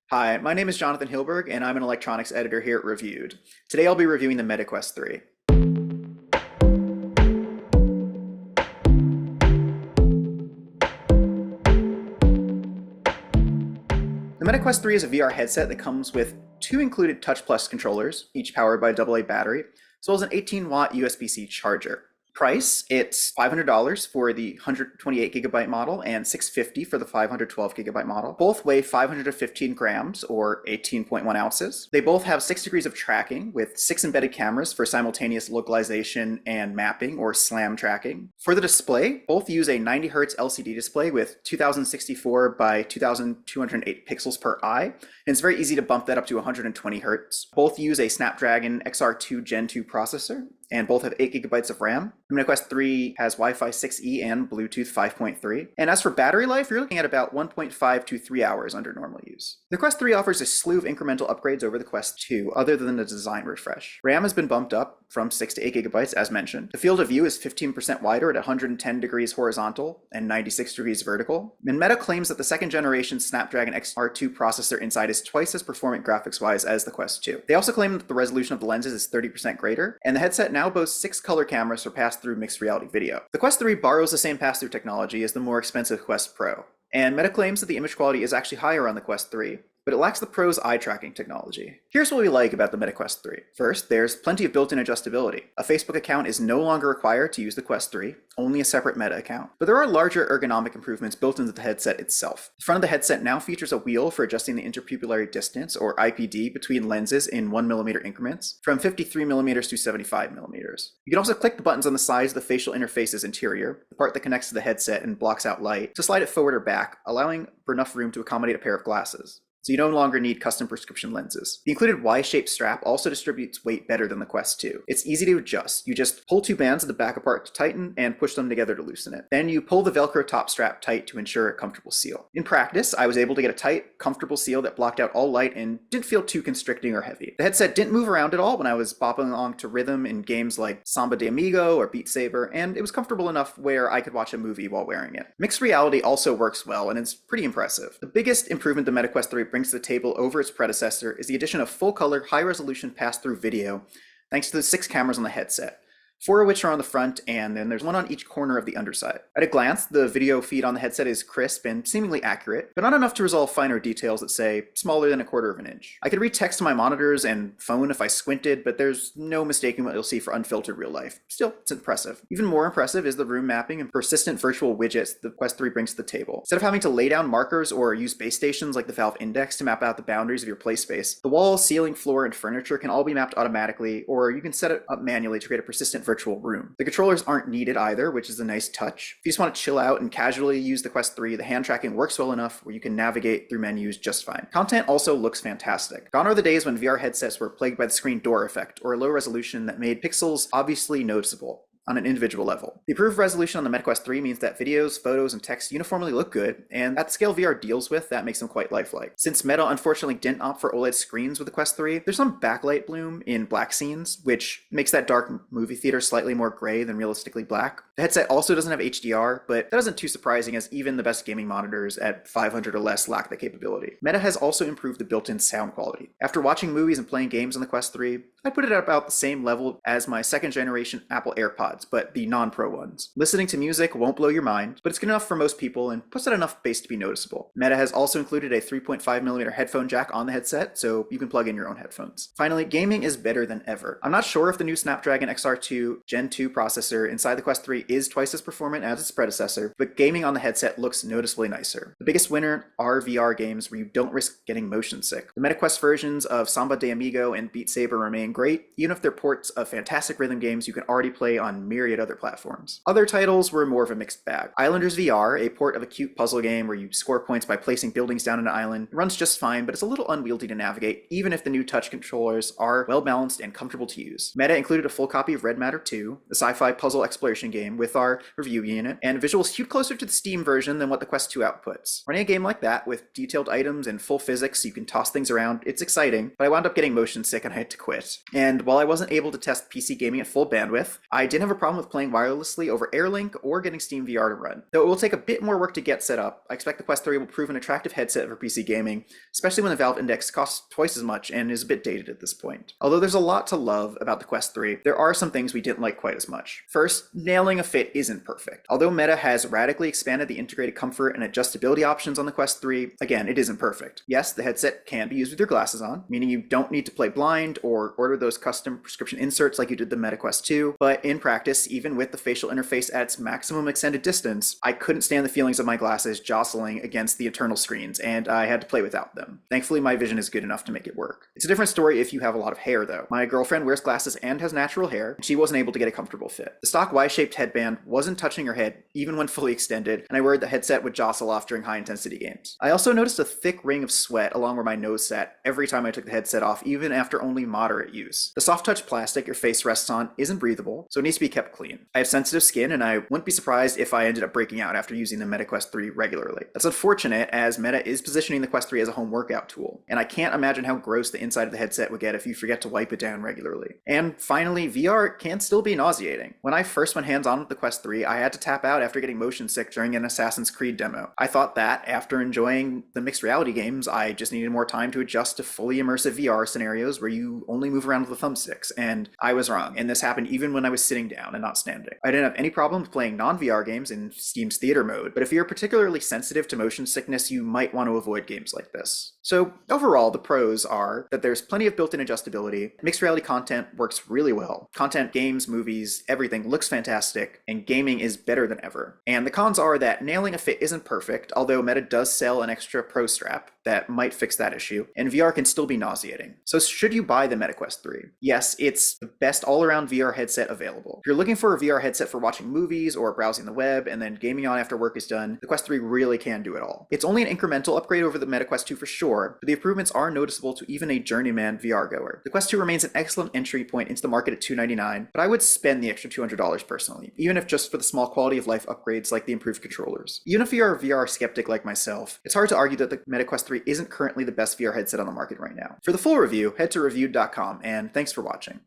Hi, my name is Jonathan Hilberg, and I'm an electronics editor here at Reviewed. Today I'll be reviewing the MetaQuest 3. The MetaQuest 3 is a VR headset that comes with two included Touch Plus controllers, each powered by a AA battery, as well as an 18-watt USB-C charger. Price, it's $500 for the 128GB model and $650 for the 512GB model. Both weigh 515 grams or 18.1 ounces. They both have 6 degrees of tracking with 6 embedded cameras for simultaneous localization and mapping or SLAM tracking. For the display, both use a 90Hz LCD display with 2064 by 2208 pixels per eye, and it's very easy to bump that up to 120Hz. Both use a Snapdragon XR2 Gen 2 processor, and both have 8GB of RAM. The MetaQuest 3 has Wi-Fi 6E and Bluetooth 5.3. And as for battery life, you're looking at about 1.5 to 3 hours under normal use. The Quest 3 offers a slew of incremental upgrades over the Quest 2, other than a design refresh. RAM has been bumped up from 6 to 8GB as mentioned. The field of view is 15% wider at 110 degrees horizontal and 96 degrees vertical. And Meta claims that the second generation Snapdragon XR2 processor inside is twice as performant graphics-wise as the Quest 2. They also claim that the resolution of the lenses is 30% greater, and the headset now boasts 6 color cameras for pass-through mixed reality video. The Quest 3 borrows the same pass-through technology as the more expensive Quest Pro, and Meta claims that the image quality is actually higher on the Quest 3, but it lacks the Pro's eye tracking technology. Here's what we like about the MetaQuest 3. First, there's plenty of built-in adjustability. A Facebook account is no longer required to use the Quest 3, only a separate Meta account. But there are larger ergonomic improvements built into the headset itself. The front of the headset now features a wheel for adjusting the interpupillary distance, or IPD, between lenses in 1mm increments, from 53mm to 75mm. You can also click the buttons on the sides of the facial interface's interior, the part that connects to the headset and blocks out light, to slide it forward or back, allowing for enough room to accommodate a pair of glasses. So you no longer need custom prescription lenses. The included Y-shaped strap also distributes weight better than the Quest 2. It's easy to adjust. You just pull two bands at the back apart to tighten and push them together to loosen it. Then you pull the Velcro top strap tight to ensure a comfortable seal. In practice, I was able to get a tight, comfortable seal that blocked out all light and didn't feel too constricting or heavy. The headset didn't move around at all when I was bopping along to rhythm in games like Samba de Amigo or Beat Saber, and it was comfortable enough where I could watch a movie while wearing it. Mixed reality also works well, and it's pretty impressive. The biggest improvement the MetaQuest 3 brings to the table over its predecessor is the addition of full-color, high-resolution pass-through video, thanks to the 6 cameras on the headset, 4 of which are on the front, and then there's one on each corner of the underside. At a glance, the video feed on the headset is crisp and seemingly accurate, but not enough to resolve finer details that say smaller than 1/4 inch. I could read text to my monitors and phone if I squinted, but there's no mistaking what you'll see for unfiltered real life. Still, it's impressive. Even more impressive is the room mapping and persistent virtual widgets the Quest 3 brings to the table. Instead of having to lay down markers or use base stations like the Valve Index to map out the boundaries of your play space, the walls, ceiling, floor, and furniture can all be mapped automatically, or you can set it up manually to create a persistent virtual room. The controllers aren't needed either, which is a nice touch. If you just want to chill out and casually use the Quest 3, the hand tracking works well enough where you can navigate through menus just fine. Content also looks fantastic. Gone are the days when VR headsets were plagued by the screen door effect or a low resolution that made pixels obviously noticeable on an individual level. The improved resolution on the MetaQuest 3 means that videos, photos, and text uniformly look good, and at the scale VR deals with, that makes them quite lifelike. Since Meta unfortunately didn't opt for OLED screens with the Quest 3, there's some backlight bloom in black scenes, which makes that dark movie theater slightly more gray than realistically black. The headset also doesn't have HDR, but that isn't too surprising as even the best gaming monitors at 500 or less lack the capability. Meta has also improved the built-in sound quality. After watching movies and playing games on the Quest 3, I'd put it at about the same level as my second generation Apple AirPods, but the non-pro ones. Listening to music won't blow your mind, but it's good enough for most people and puts out enough bass to be noticeable. Meta has also included a 3.5mm headphone jack on the headset, so you can plug in your own headphones. Finally, gaming is better than ever. I'm not sure if the new Snapdragon XR2 Gen 2 processor inside the Quest 3 is twice as performant as its predecessor, but gaming on the headset looks noticeably nicer. The biggest winner are VR games where you don't risk getting motion sick. The MetaQuest versions of Samba de Amigo and Beat Saber remain great, even if they're ports of fantastic rhythm games you can already play on myriad other platforms. Other titles were more of a mixed bag. Islanders VR, a port of a cute puzzle game where you score points by placing buildings down an island, runs just fine, but it's a little unwieldy to navigate, even if the new touch controllers are well balanced and comfortable to use. Meta included a full copy of Red Matter 2, a sci-fi puzzle exploration game with our review unit, and visuals hewed closer to the Steam version than what the Quest 2 outputs. Running a game like that, with detailed items and full physics so you can toss things around, it's exciting, but I wound up getting motion sick and I had to quit. perfect. And while I wasn't able to test PC gaming at full bandwidth, I didn't have a problem with playing wirelessly over Airlink or getting Steam VR to run. Though it will take a bit more work to get set up, I expect the Quest 3 will prove an attractive headset for PC gaming, especially when the Valve Index costs twice as much and is a bit dated at this point. Although there's a lot to love about the Quest 3, there are some things we didn't like quite as much. First, nailing a fit isn't perfect. Although Meta has radically expanded the integrated comfort and adjustability options on the Quest 3, again, it isn't perfect. Yes, the headset can be used with your glasses on, meaning you don't need to play blind or order those custom prescription inserts like you did the Meta Quest 2, but in practice, even with the facial interface at its maximum extended distance, I couldn't stand the feelings of my glasses jostling against the internal screens, and I had to play without them. Thankfully, my vision is good enough to make it work. It's a different story if you have a lot of hair, though. My girlfriend wears glasses and has natural hair, and she wasn't able to get a comfortable fit. The stock Y-shaped headband wasn't touching her head, even when fully extended, and I worried the headset would jostle off during high-intensity games. I also noticed a thick ring of sweat along where my nose sat every time I took the headset off, even after only moderate use. The soft-touch plastic your face rests on isn't breathable, so it needs to be kept clean. I have sensitive skin, and I wouldn't be surprised if I ended up breaking out after using the Meta Quest 3 regularly. That's unfortunate, as Meta is positioning the Quest 3 as a home workout tool, and I can't imagine how gross the inside of the headset would get if you forget to wipe it down regularly. And finally, VR can still be nauseating. When I first went hands-on with the Quest 3, I had to tap out after getting motion sick during an Assassin's Creed demo. I thought that, after enjoying the mixed reality games, I just needed more time to adjust to fully immersive VR scenarios where you only move around with the thumbsticks, and I was wrong, and this happened even when I was sitting down and not standing. I didn't have any problem with playing non-VR games in Steam's theater mode, but if you're particularly sensitive to motion sickness, you might want to avoid games like this. So overall, the pros are that there's plenty of built-in adjustability, mixed reality content works really well, content, games, movies, everything looks fantastic, and gaming is better than ever. And the cons are that nailing a fit isn't perfect, although Meta does sell an extra Pro strap that might fix that issue, and VR can still be nauseating. So should you buy the Meta Quest 3? Yes, it's the best all-around VR headset available. If you're looking for a VR headset for watching movies or browsing the web and then gaming on after work is done, the Quest 3 really can do it all. It's only an incremental upgrade over the Meta Quest 2 for sure, but the improvements are noticeable to even a journeyman VR goer. The Quest 2 remains an excellent entry point into the market at $299, but I would spend the extra $200 personally, even if just for the small quality of life upgrades like the improved controllers. Even if you're a VR skeptic like myself, it's hard to argue that the Meta Quest 3 isn't currently the best VR headset on the market right now. For the full review, head to reviewed.com, and thanks for watching.